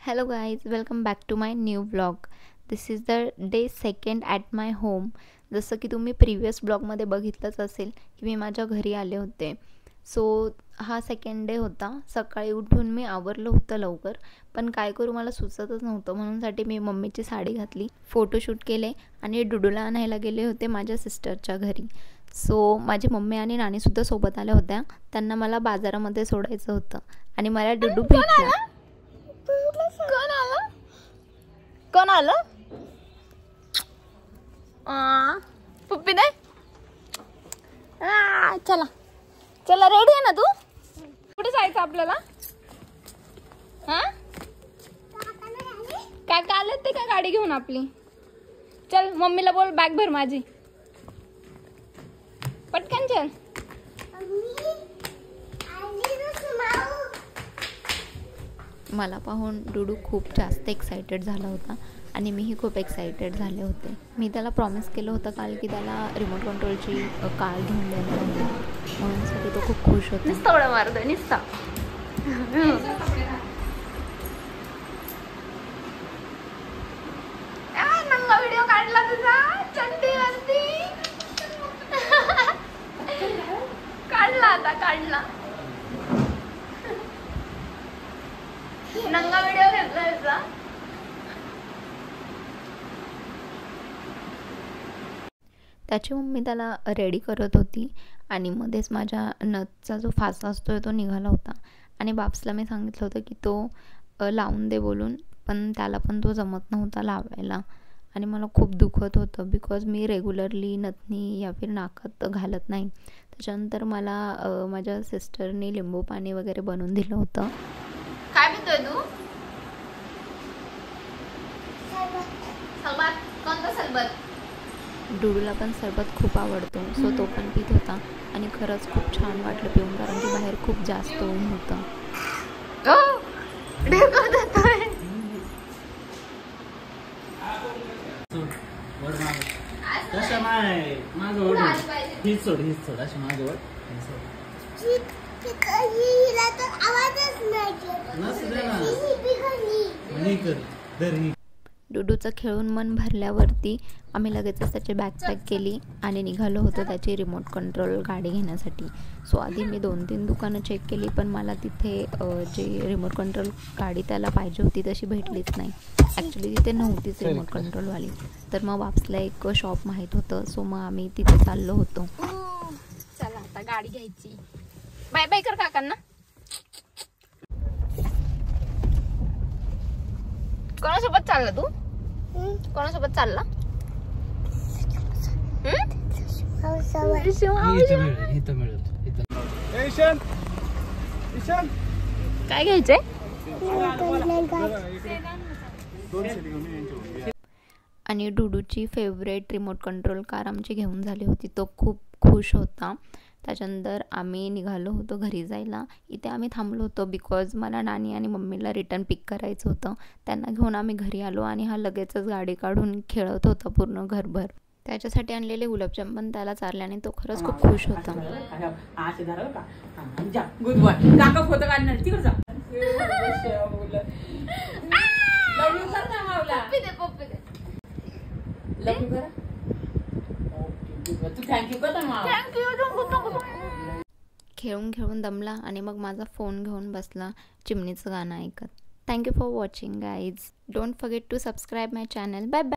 Hello guys, welcome back to my new vlog. This is the day second at my home. जसं की तुम्ही previous ब्लॉगमध्ये बघितलंच असेल की मी माझ्या घरी आले होते. सो हा सेकंड डे होता. सकाळी उठून मी आवरलं होतं लवकर, पण काय करू मला सुचतच नव्हतं. म्हणूनसाठी मी मम्मीची साडी घातली, फोटोशूट केले आणि डुडूला आणायला गेले होते माझ्या सिस्टरच्या घरी. सो माझी मम्मी आणि नानीसुद्धा सोबत आल्या होत्या. त्यांना मला बाजारामध्ये सोडायचं होतं आणि मला डुडू भेटला. कोण आलं पुप्पी नाही. चला चला, रेडी आहे ना तू? कुठे जायचं आपल्याला? काका आले ते का गाडी घेऊन आपली? चल मम्मीला बोल बॅग भर माझी, पटकन चल. मला पाहून डुडू खूप जास्त एक्सायटेड झाला होता आणि मीही खूप एक्सायटेड झाले होते. मी त्याला प्रॉमिस केलं होतं काल की त्याला रिमोट कंट्रोलची कार घेऊन देणार आहे, म्हणूनसाठी तो खूप खुश होता. नुसता उड्या मारतोय नुसता. नंगा व्हिडिओ काढला तुझा चंदीवरती. काढला आता, काढला नंगा व्हिडिओ घेतला याचा. त्याची मम्मी त्याला रेडी करत होती आणि मध्येच माझ्या नथचा जो फासा असतो तो निघाला होता आणि बाप्सला मी सांगितलं होतं की तो लावून दे बोलून, पण त्याला पण तो जमत नव्हता लावायला आणि मला खूप दुखत होतं बिकॉज मी रेग्युलरली नथनी या फिर नाकात घालत नाही. त्याच्यानंतर मला माझ्या सिस्टरनी लिंबू पाणी वगैरे बनवून दिलं होतं. काय पितोय तू? सरबत. कोणतं सरबत? डुडूला पण सरबत खूप आवडतो, सो तो पण पित होता आणि खरंच खूप छान वाटलं पिऊन, कारण की बाहेर खूप जास्त ऊन होतं. डुडूचं खेळून मन भरल्यावरती आम्ही लगेचच त्याची बॅग पॅक केली आणि निघालो होतो त्याची रिमोट कंट्रोल गाडी घेण्यासाठी. सो आधी मी 2-3 दुकानं चेक केली, पण मला तिथे जी रिमोट कंट्रोल गाडी त्याला पाहिजे होती तशी भेटलीच नाही. ॲक्च्युली तिथे नव्हतीच रिमोट कंट्रोलवाली. तर मग वापसला एक शॉप माहीत होतं, सो मग आम्ही तिथे चाललो होतो. चला आता गाडी घ्यायची. बाय बाय कर काकांना. कोणासोबत चालला तू? कोणासोबत चालला? काय घ्यायचंय? आणि डुडूची फेवरेट रिमोट कंट्रोल कार आमची घेऊन झाली होती. तो खूप खुश होता. त्याच्यानंतर आम्ही निघालो होतो घरी जायला. इथे आम्ही थांबलो होतो बिकॉज मला नानी आणि मम्मीला रिटर्न पिक करायचं होतं. त्यांना घेऊन आम्ही घरी आलो आणि हा लगेचच गाडी काढून खेळत होता पूर्ण घरभर. त्याच्यासाठी आणलेले गुलाबजाम त्याला चारल्याने तो खरंच खूप खुश होता. खेळून खेळून दमला आणि मग माझा फोन घेऊन बसला चिमणीचं गाणं ऐकत. Thank you for watching guys. Don't forget to subscribe my channel. Bye bye.